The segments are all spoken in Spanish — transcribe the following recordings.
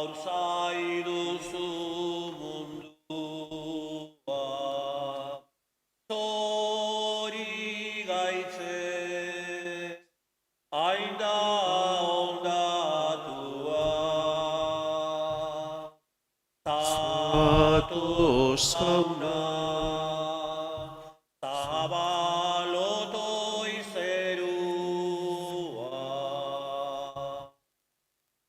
gauzai duzu mundua, zori gaitzez, hain da ondatua. Zatoz jauna, zabalotoi zerua,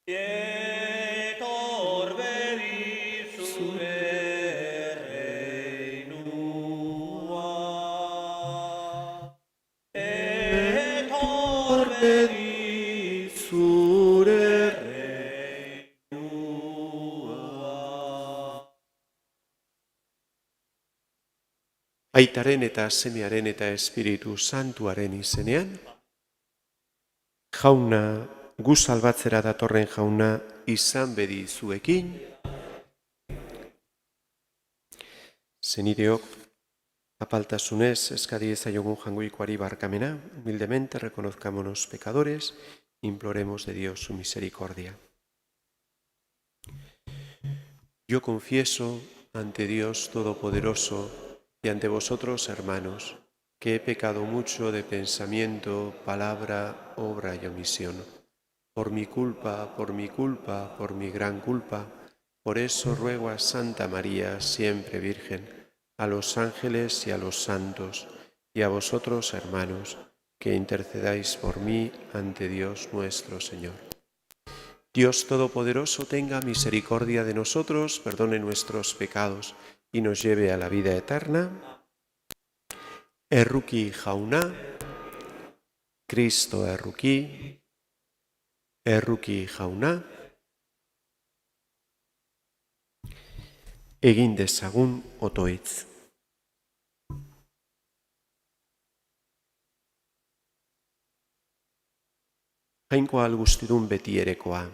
etor bedi zure reinua, etor bedi zure reinua. Aitaren eta Semearen eta Espiritu Santuaren izenean, jauna, gu salbatzera datorren jauna, izan bedi zuekin. Zenideok, apaltasunez eskadi ezaiogun jangoikoari barkamena, humildemente reconozcámonos pecadores, imploremos de Dios su misericordia. Yo confieso ante Dios Todopoderoso y ante vosotros, hermanos, que he pecado mucho de pensamiento, palabra, obra y omisión. Por mi culpa, por mi gran culpa. Por eso ruego a Santa María, siempre Virgen, a los ángeles y a los santos, y a vosotros, hermanos, que intercedáis por mí ante Dios nuestro Señor. Dios Todopoderoso tenga misericordia de nosotros, perdone nuestros pecados y nos lleve a la vida eterna. Erruki jauna, Kristo erruki, erruki jauna, egin dezagun otoitz. Jainkoa guztidun beti erekoa,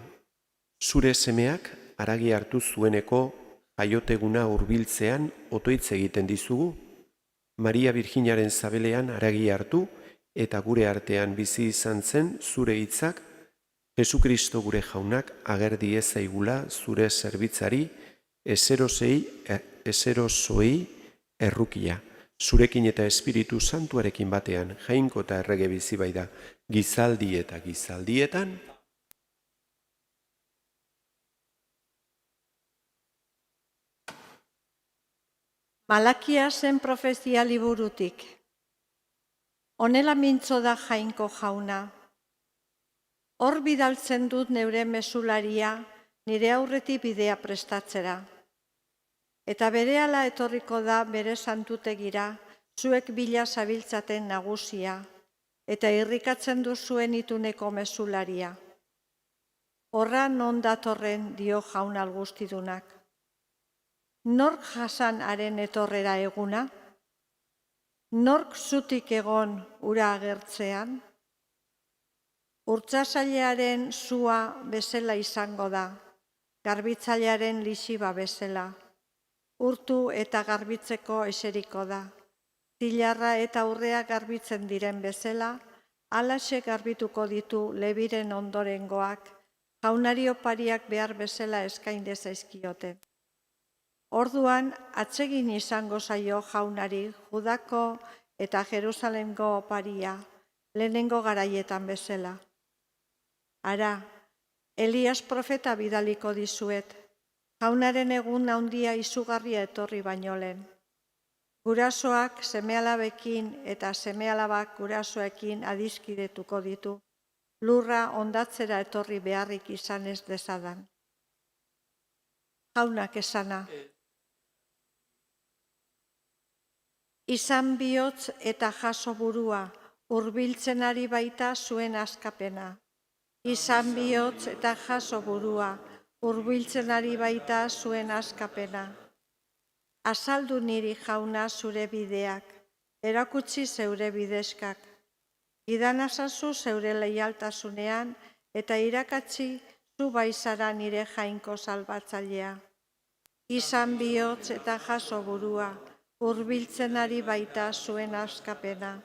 zure semeak haragi hartu zueneko jaioteguna hurbiltzean otoitz egiten dizugu, Maria Virginaren zabelean haragi hartu eta gure artean bizi izan zen zure hitzak, Jesukristo gure jaunak ager diezaigula zure zerbitzari, eserosoi errukia, zurekin eta Espiritu Santuarekin batean, jainko eta errege bizi baita, gizaldi eta gizaldietan. Malakiasen profezia liburutik. Honela mintzo da jainko jauna. Hor bidaltzen dut neure mesularia, nire aurretik bidea prestatzera. Eta berehala etorriko da bere santutegira, zuek bila zabiltzaten nagusia, eta irrikatzen duzuen ituneko mesularia. Horra non datorren dio jauna guztidunak. Nork jasan haren etorrera eguna? Nork zutik egon ura agertzean? Urtsasailaren zua bezala izango da, garbitzailearen lixiba bezala. Urtu eta garbitzeko eseriko da. Zilarra eta urrea garbitzen diren bezala, halaxe garbituko ditu Lebiren ondorengoak, jaunari opariak behar bezala eskain dezaizkiote. Orduan, atsegin izango zaio jaunari Judako eta Jerusalemgo oparia, lehenengo garaietan bezala. Ara, Elias profeta bidaliko dizuet, jaunaren egun handia izugarria etorri baino lehen. Gurasoak seme-alabekin eta seme-alabak gurasoekin adiskidetuko ditu, lurra hondatzera etorri beharrik izan ez dezadan. Jaunak esana. Izan bihotz eta jaso burua, hurbiltzen ari baita zuen askapena. Izan bihotz eta jaso burua, hurbiltzen ari baita zuen askapena. Azaldu niri jauna zure bideak, erakutsi zeure bideskak. Gidanazazu zeure leialtasunean eta irakatsi zu baizara nire jainko salbatzailea. Izan bihotz eta jaso burua, hurbiltzen ari baita zuen askapena.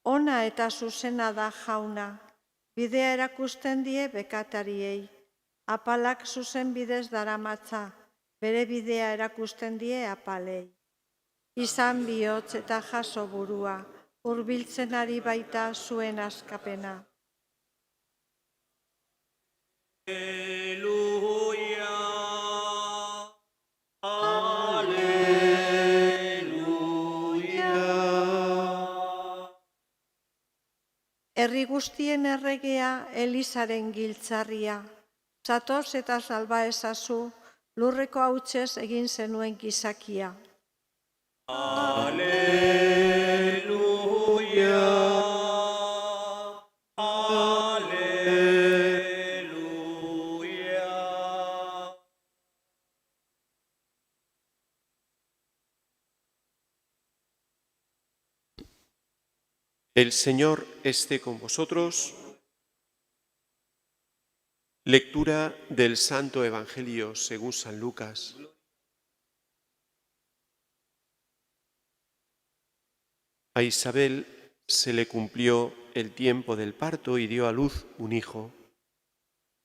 Ona eta zuzena da jauna, bidea erakusten die bekatariei, Apalak zuzen bidez daramatza, bere bidea erakusten die apalei. Izan bihotz eta jaso burua, hurbiltzen ari baita zuen askapena. Aleluia. Aleluia. Herri guztien erregea Elizaren giltzarria. Zatoz eta salba ezazu, lurreko hautsez egin zenuen gizakia. Aleluia. Aleluia. El Señor esté con vosotros. Lectura del Santo Evangelio según San Lucas. A Isabel se le cumplió el tiempo del parto y dio a luz un hijo.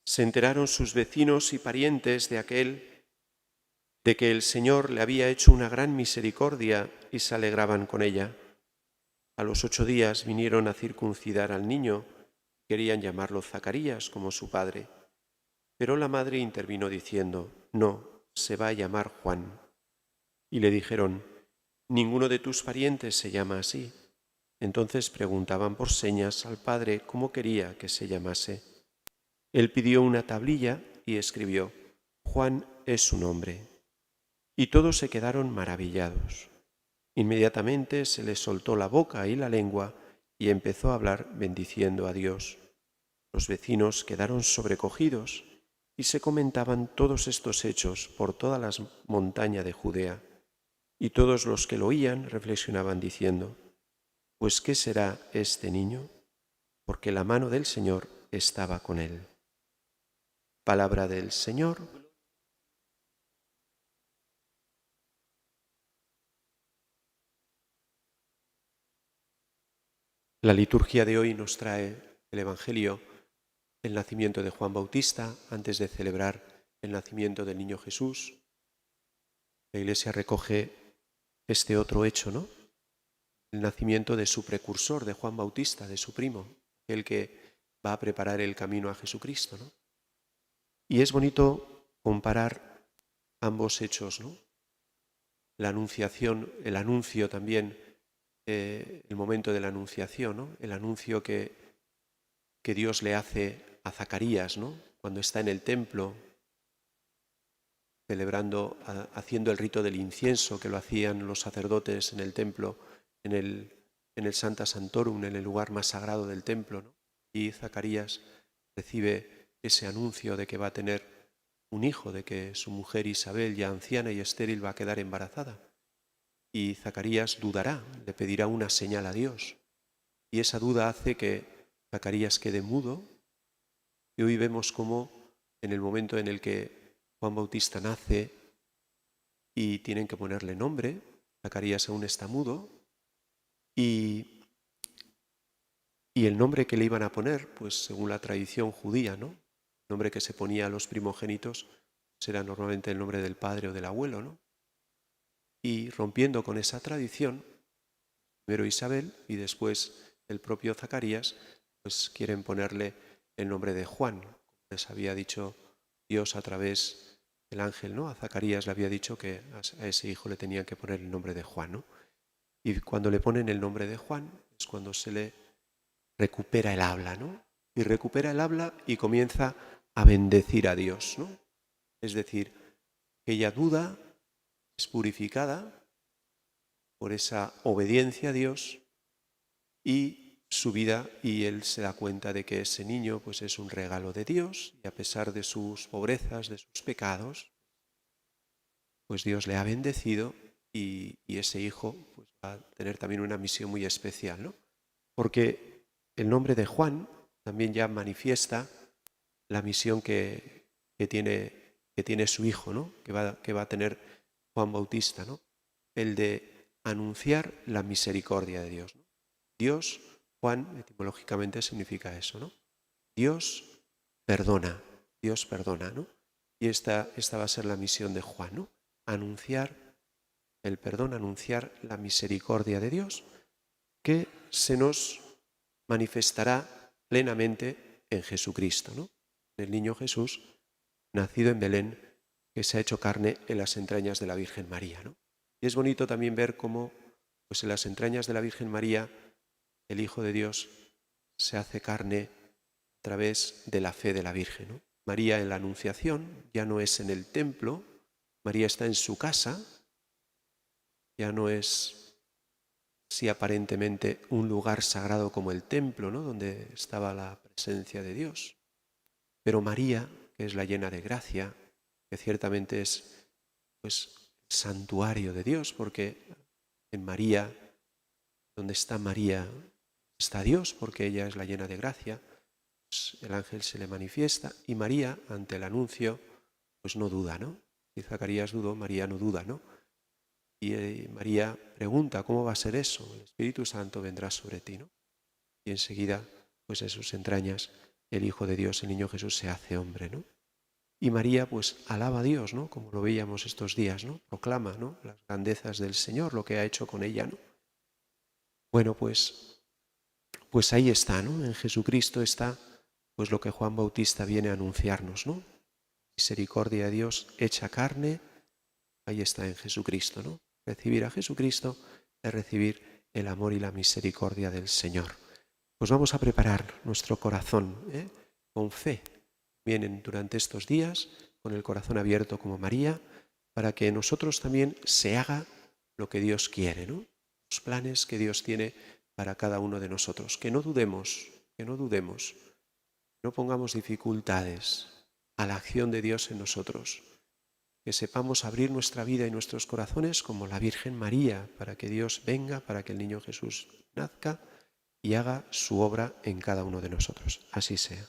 Se enteraron sus vecinos y parientes de que el Señor le había hecho una gran misericordia y se alegraban con ella. A los 8 días vinieron a circuncidar al niño, querían llamarlo Zacarías como su padre. Pero la madre intervino diciendo: no, se va a llamar Juan. Y le dijeron: ninguno de tus parientes se llama así. Entonces preguntaban por señas al padre cómo quería que se llamase. Él pidió una tablilla y escribió: Juan es su nombre. Y todos se quedaron maravillados. Inmediatamente se le soltó la boca y la lengua y empezó a hablar bendiciendo a Dios. Los vecinos quedaron sobrecogidos y se comentaban todos estos hechos por toda la montaña de Judea. Y todos los que lo oían reflexionaban diciendo: ¿pues qué será este niño? Porque la mano del Señor estaba con él. Palabra del Señor. La liturgia de hoy nos trae el Evangelio, el nacimiento de Juan Bautista, antes de celebrar el nacimiento del niño Jesús. La Iglesia recoge este otro hecho, ¿no? El nacimiento de su precursor, de Juan Bautista, de su primo, el que va a preparar el camino a Jesucristo, ¿no? Y es bonito comparar ambos hechos, ¿no? La anunciación, el anuncio también, el momento de la anunciación, ¿no? El anuncio que Dios le hace a Zacarías, ¿no? Cuando está en el templo, celebrando, haciendo el rito del incienso, que lo hacían los sacerdotes en el templo, en el Sancta Sanctorum, en el lugar más sagrado del templo, ¿no? Y Zacarías recibe ese anuncio de que va a tener un hijo, de que su mujer Isabel, ya anciana y estéril, va a quedar embarazada. Y Zacarías dudará, le pedirá una señal a Dios. Y esa duda hace que Zacarías quede mudo. Y hoy vemos cómo en el momento en el que Juan Bautista nace y tienen que ponerle nombre, Zacarías aún está mudo. Y el nombre que le iban a poner, pues según la tradición judía, ¿no? El nombre que se ponía a los primogénitos será normalmente el nombre del padre o del abuelo, ¿no? Y rompiendo con esa tradición, primero Isabel y después el propio Zacarías, pues quieren ponerle el nombre de Juan. Como les había dicho Dios a través del ángel, ¿no? A Zacarías le había dicho que a ese hijo le tenían que poner el nombre de Juan, ¿no? Y cuando le ponen el nombre de Juan es cuando se le recupera el habla, ¿no? Y recupera el habla y comienza a bendecir a Dios, ¿no? Es decir, aquella duda es purificada por esa obediencia a Dios y su vida, y él se da cuenta de que ese niño pues es un regalo de Dios, y a pesar de sus pobrezas, de sus pecados, pues Dios le ha bendecido y ese hijo pues va a tener también una misión muy especial, ¿no? Porque el nombre de Juan también ya manifiesta la misión que tiene su hijo, ¿no? Que va a tener Juan Bautista, ¿no? El de anunciar la misericordia de Dios, ¿no? Dios, Juan, etimológicamente significa eso, ¿no? Dios perdona, Dios perdona, ¿no? Y esta va a ser la misión de Juan, ¿no? Anunciar el perdón, anunciar la misericordia de Dios, que se nos manifestará plenamente en Jesucristo, ¿no? El niño Jesús, nacido en Belén, que se ha hecho carne en las entrañas de la Virgen María, ¿no? Y es bonito también ver cómo, pues en las entrañas de la Virgen María, el Hijo de Dios se hace carne a través de la fe de la Virgen, ¿no? María en la Anunciación ya no es en el templo, María está en su casa, ya no es, sí, aparentemente un lugar sagrado como el templo, ¿no? Donde estaba la presencia de Dios. Pero María, que es la llena de gracia, que ciertamente es, pues, santuario de Dios, porque en María, donde está María, está Dios, porque ella es la llena de gracia. Pues el ángel se le manifiesta y María, ante el anuncio, pues no duda, ¿no? Si Zacarías dudó, María no duda, ¿no? Y María pregunta, ¿cómo va a ser eso? El Espíritu Santo vendrá sobre ti, ¿no? Y enseguida, pues en sus entrañas, el Hijo de Dios, el niño Jesús, se hace hombre, ¿no? Y María, pues, alaba a Dios, ¿no? Como lo veíamos estos días, ¿no? Proclama, ¿no? Las grandezas del Señor, lo que ha hecho con ella, ¿no? Bueno, pues ahí está, ¿no? En Jesucristo está, pues, lo que Juan Bautista viene a anunciarnos, ¿no? Misericordia de Dios hecha carne, ahí está en Jesucristo, ¿no? Recibir a Jesucristo es recibir el amor y la misericordia del Señor. Pues vamos a preparar nuestro corazón, con fe. Vienen durante estos días con el corazón abierto como María, para que nosotros también se haga lo que Dios quiere, ¿no? Los planes que Dios tiene para cada uno de nosotros. Que no dudemos, no pongamos dificultades a la acción de Dios en nosotros. Que sepamos abrir nuestra vida y nuestros corazones como la Virgen María, para que Dios venga, para que el niño Jesús nazca y haga su obra en cada uno de nosotros. Así sea.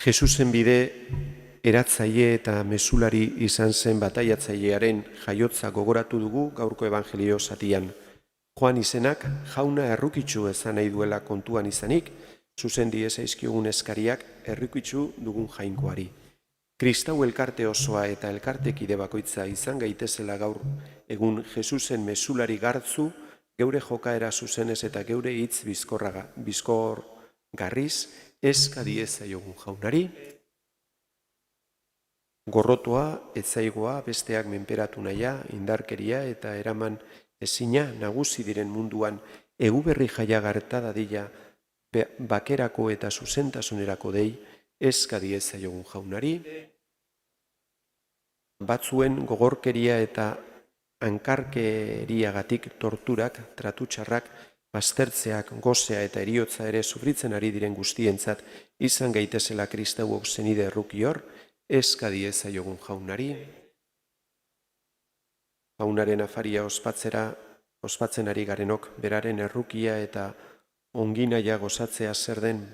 Jesusen bide eratzaile eta mesulari izan zen bataiatzailearen jaiotza gogoratu dugu gaurko evangelio zatian. Joan izenak jauna errukitsu ezan nahi duela kontuan izanik, zuzen diezaizkiogun eskariak errukitsu dugun jainkoari. Kristau elkarte osoa eta elkartekide bakoitza izan gaitezela gaur egun Jesusen mesulari gartzu, geure jokaera zuzenez eta geure hitz bizkorgarriz eska diezaiogun jaunari. Gorrotoa, etzaigoa, besteak menperatu nahia, indarkeria eta eraman ezina nagusi diren munduan eguberri jaia gerta dadila bakerako eta zuzentasunerako dei eska diezaiogun jaunari. Batzuen gogorkeria eta hankarkeriagatik torturak, tratutxarrak, baztertzeak, gozea eta eriotza ere sufritzen ari diren guztientzat izan gaitezela Kristauok zenide errukior, eska diezaiogun jaunari. Jaunaren afaria ospatzen ari garenok beraren errukia eta onginaia gozatzea zer den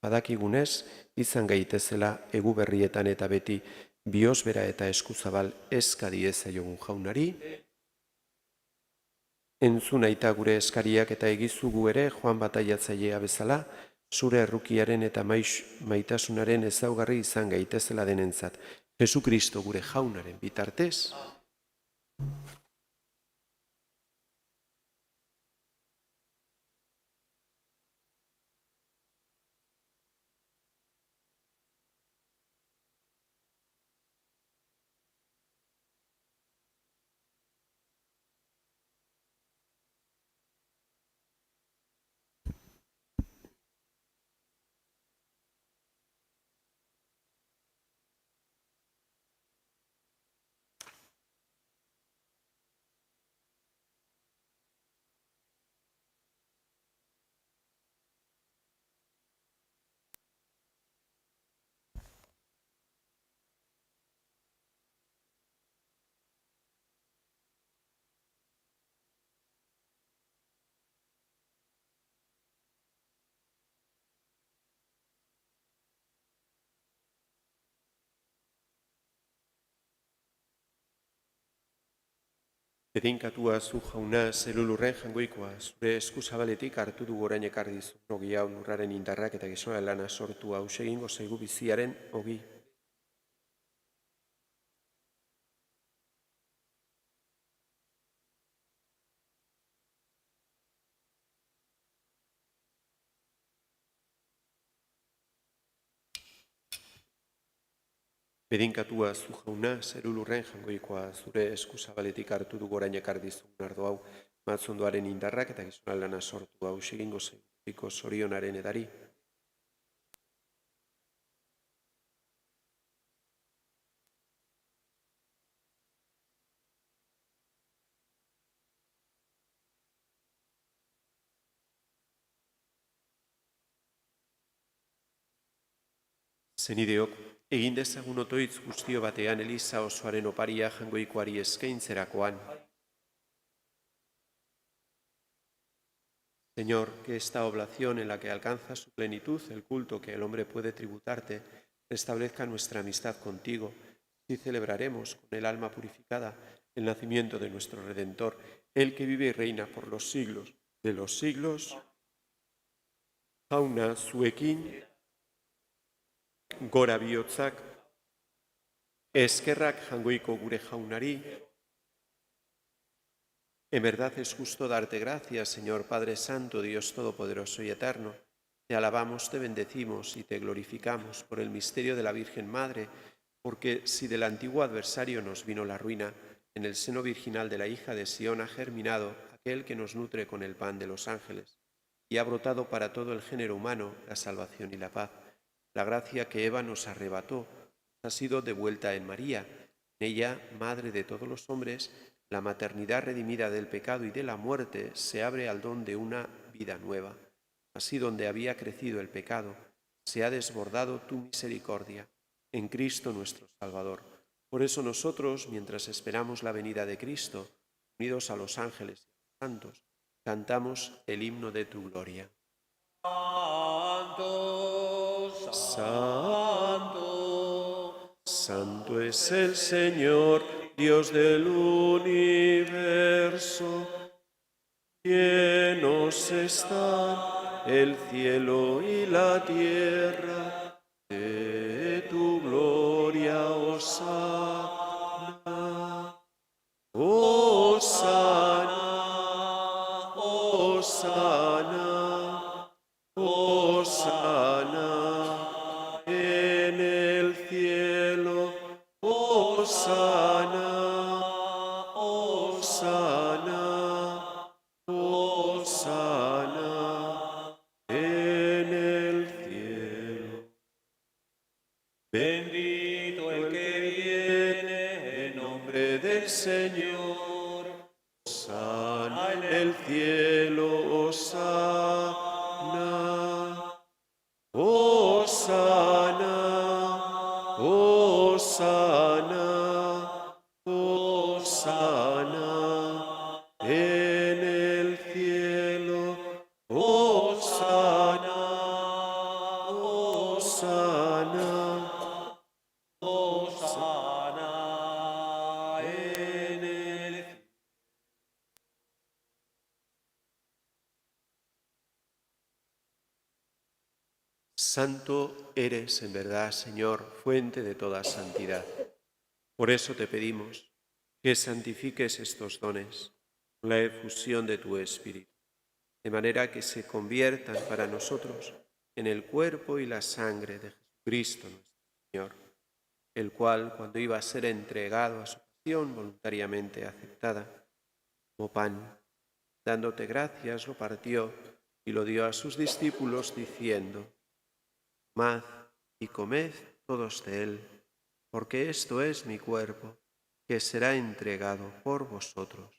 badakigunez, izan gaitezela eguberrietan eta beti biosbera eta eskuzabal eska diezaiogun jaunari. Entzun aita gure eskariak eta egizugu ere Joan bataiatzailea bezala, zure errukiaren eta maitasunaren ezaugarri izan gaitezela denentzat. Jesukristo gure jaunaren bitartez. Bedinkatua zu jauna zelulurren jangoikoa, zure eskuzabaletik hartu dugu orain ekar dizu. Ogi hau lurraren indarrak eta gizona lana sortu hau egingo zaigu biziaren ogi. Bedinkatua zu jauna zelulurren jangoikoa, zure eskuzabaletik hartu dugu orain ekar dizu. Nardo hau matzondoaren indarrak eta gizona lana sortu hau egingo zaigu zorionaren edari. Zenideok, egin dezagun otoitz guztio batean Eliza osoaren oparia jangoikoari eskaintzerakoan. Señor, que esta oblación en la que alcanza su plenitud el culto que el hombre puede tributarte, restablezca nuestra amistad contigo, y celebraremos con el alma purificada el nacimiento de nuestro Redentor, el que vive y reina por los siglos de los siglos. Jauna zuekin, gora bihotzak, eskerrak jangoiko gure jaunari. En verdad es justo darte gracias, Señor Padre Santo, Dios Todopoderoso y Eterno. Te alabamos, te bendecimos y te glorificamos por el misterio de la Virgen Madre, porque si del antiguo adversario nos vino la ruina, en el seno virginal de la hija de Sión ha germinado aquel que nos nutre con el pan de los ángeles, y ha brotado para todo el género humano la salvación y la paz. La gracia que Eva nos arrebató ha sido devuelta en María. En ella, Madre de todos los hombres, la maternidad redimida del pecado y de la muerte se abre al don de una vida nueva. Así donde había crecido el pecado, se ha desbordado tu misericordia en Cristo nuestro Salvador. Por eso nosotros, mientras esperamos la venida de Cristo, unidos a los ángeles y a los santos, cantamos el himno de tu gloria. Santo, Santo, Santo es el Señor, Dios del universo. Llenos están el cielo y la tierra de tu gloria, Hosana. Hosana, Hosana, Hosana en el cielo, Hosana, Hosana, Hosana en el cielo. Bendito el que viene en nombre del Señor, Hosana en el cielo, Hosana, Hosana, Hosana, Hosana en el cielo, Hosana, Hosana, Hosana en el cielo. Santo eres en verdad, Señor, fuente de toda santidad. Por eso te pedimos que santifiques estos dones con la efusión de tu Espíritu, de manera que se conviertan para nosotros en el cuerpo y la sangre de Jesucristo nuestro Señor, el cual, cuando iba a ser entregado a su pasión voluntariamente aceptada, como pan, dándote gracias, lo partió y lo dio a sus discípulos, diciendo: Tomad y comed todos de él, porque esto es mi cuerpo, que será entregado por vosotros.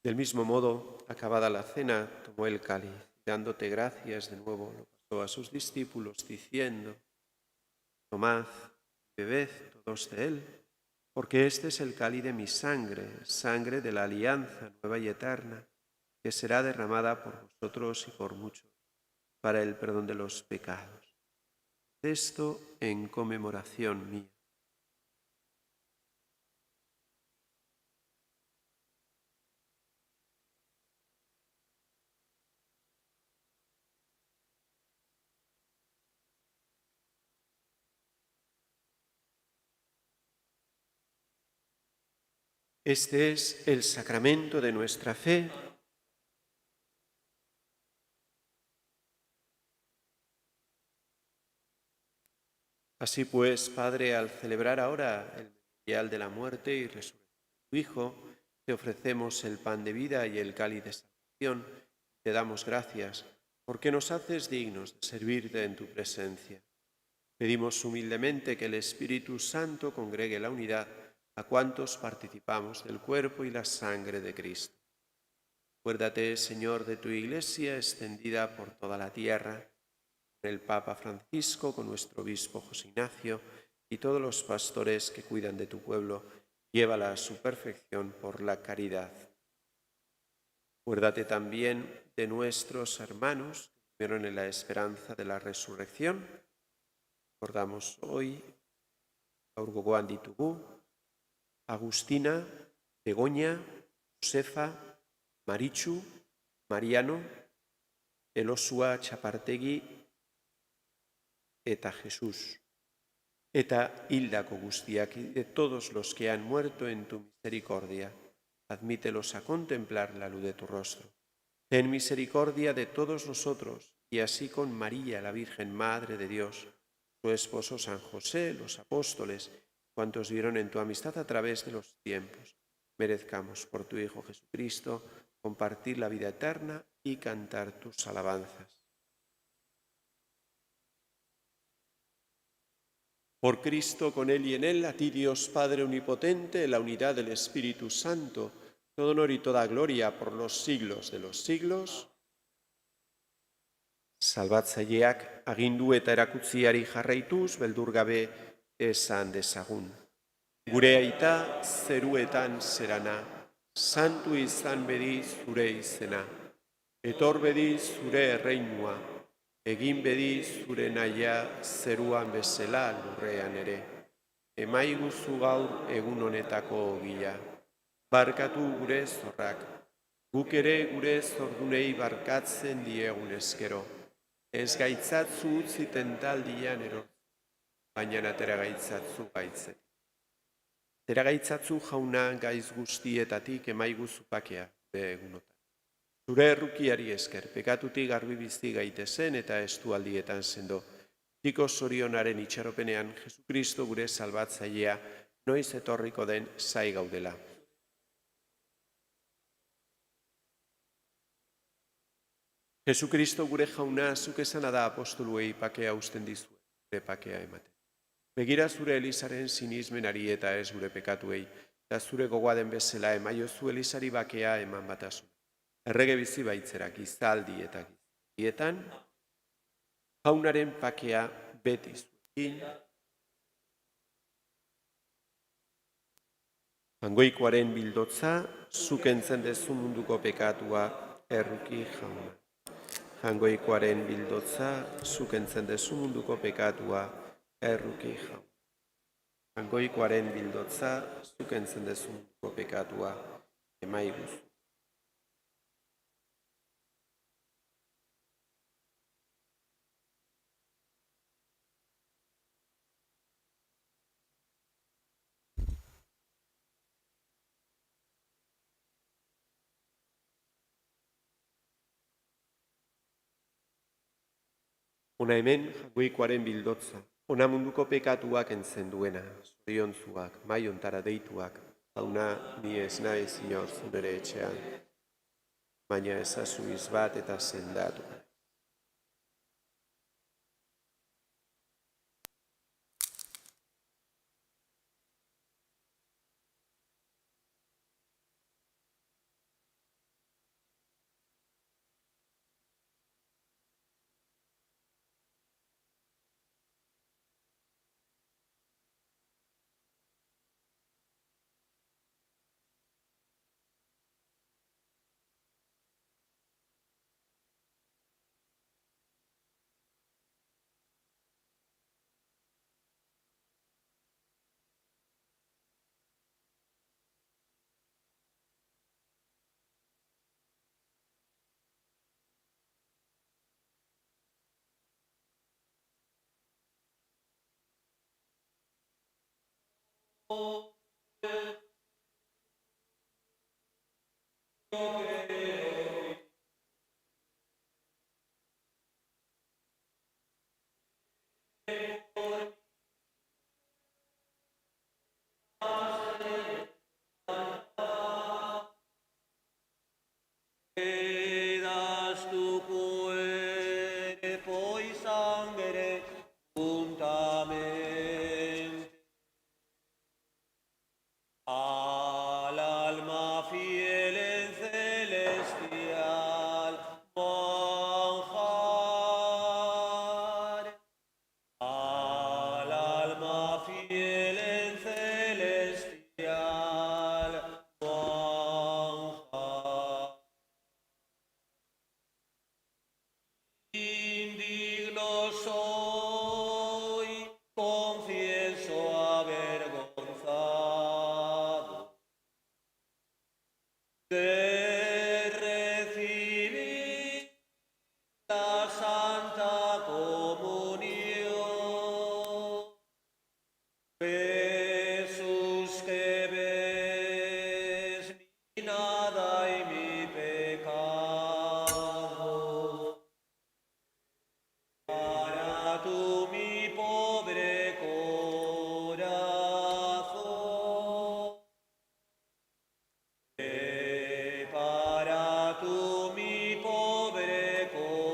Del mismo modo, acabada la cena, tomó el cáliz, y dándote gracias de nuevo, lo pasó a sus discípulos, diciendo: Tomad y bebed todos de él, porque este es el cáliz de mi sangre, sangre de la alianza nueva y eterna, que será derramada por vosotros y por muchos, para el perdón de los pecados. Esto en conmemoración mía. Este es el sacramento de nuestra fe. Así pues, Padre, al celebrar ahora el memorial de la muerte y resurrección de tu Hijo, te ofrecemos el pan de vida y el cáliz de salvación. Te damos gracias porque nos haces dignos de servirte en tu presencia. Pedimos humildemente que el Espíritu Santo congregue la unidad a cuantos participamos del cuerpo y la sangre de Cristo. Acuérdate, Señor, de tu Iglesia extendida por toda la tierra, con el Papa Francisco, con nuestro obispo José Ignacio y todos los pastores que cuidan de tu pueblo, llévala a su perfección por la caridad. Acuérdate también de nuestros hermanos que vivieron en la esperanza de la resurrección. Recordamos hoy a Urgogoan Ditugu, Agustina, Begoña, Josefa, Marichu, Mariano, Elosua Txapartegi eta Jesús, eta hildako guztiak y de todos los que han muerto en tu misericordia. Admítelos a contemplar la luz de tu rostro. Ten misericordia de todos nosotros, y así con María, la Virgen Madre de Dios, su esposo San José, los apóstoles, cuantos vieron en tu amistad a través de los tiempos, merezcamos por tu Hijo Jesucristo compartir la vida eterna y cantar tus alabanzas. Por Cristo, con Él y en Él, a ti Dios Padre Omnipotente, en la unidad del Espíritu Santo, todo honor y toda gloria por los siglos de los siglos. Salbatzaileak agindu eta erakutziari jarraituz, beldur gabe esan dezagun. Gure aita zeruetan zerana, santu izan bedi zure izena, etor bedi zure erreinua, egin bedi zure nahia zeruan bezala lurrean ere. Emaiguzu gaur egun honetako ogia. Barkatu gure zorrak, guk ere gure zordunei barkatzen diegun eskero. Ez gaitzatzu utzi tentaldian eror, baina atera gaitzatzu gaitzetik. Atera gaitzatzu jauna gaiz guztietatik emaiguzu pakea egunotan. Zure errukiari esker, pekatutik garbi bizi gaitezen eta estualdietan sendo. Tiko zorionaren itxaropenean, Jesukristo gure salbatzailea, noiz etorriko den zai gaudela. Jesukristo gure jauna, zuk esana da apostoluei pakea usten dizue, gure pakea ematen. Begira zure Elizaren sinismenari eta ez gure pekatuei, eta zure gogoa den bezala emaiozu Elizari bakea eman batasun. Errege bizi baitzerak izaldi eta gizietan, jaunaren pakea beti zuekin. Jangoikoaren bildotza, zuk entzen dezu munduko pekatua erruki jauna. Jangoikoaren bildotza, zuk entzen dezu munduko pekatua erruki jauna. Jangoikoaren bildotza, zuk entzen dezu munduko pekatua emaiguzu. Ona hemen jangoikoaren bildotza, ona munduko pekatuak entzen duena, zoriontzuak, maiontara deituak, jauna ni ez naiz inor zure etxean, baina ezazu izbat eta sendatu. das tu cuerpo y sangre juntamente al alma fiel en celestial manjar, al alma fiel en celestial manjar. Indigno soy, confieso avergonzado de recibir la Santa Comunión. Jesús, que ves mi nada y mi pecado, para tú mi pobre corazón, para tú mi pobre corazón.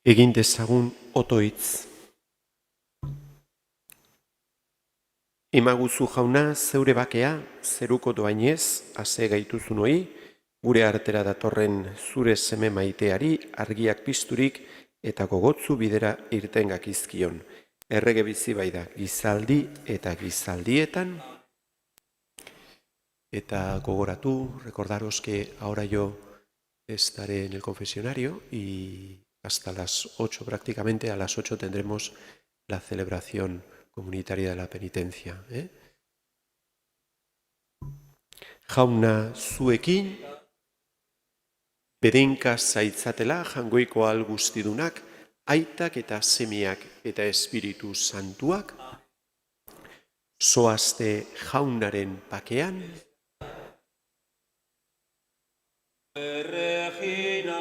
Egin dezagun otoitz. Emaguzu jauna zeure bakea, zeruko doainez, ase gaituzun hoi, gure artera datorren zure seme maiteari argiak pizturik eta gogotzu bidera irten gakizkion. Errege bizi bai da, gizaldi eta gizaldietan. Eta gogoratu, recordaros que ahora yo estaré en el confesionario y hasta las 8 prácticamente, a las 8 tendremos la celebración comunitaria de la penitencia. Jauna zuekin, bedenka zaitzatela jangoiko al guztidunak, aitak eta semeak eta espiritu santuak, zoazte jaunaren pakean, Regina,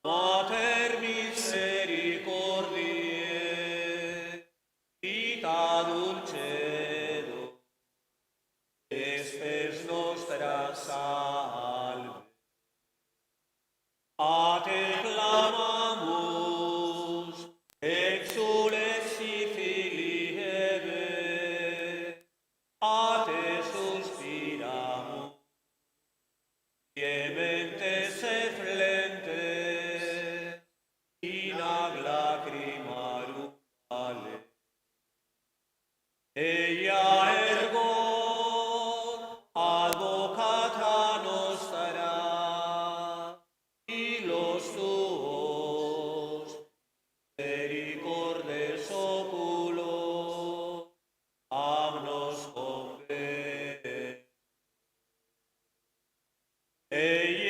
Mater misericordiae, vita dulcedo, estes nostra salve. A te clamamus, exsulexi filii Eve, a te suspiramus, Piementes et flentes, in ag lacrimarum vale. Eia ergo advocata nostra, y los tuos misericordes oculos, amnos conve. Eia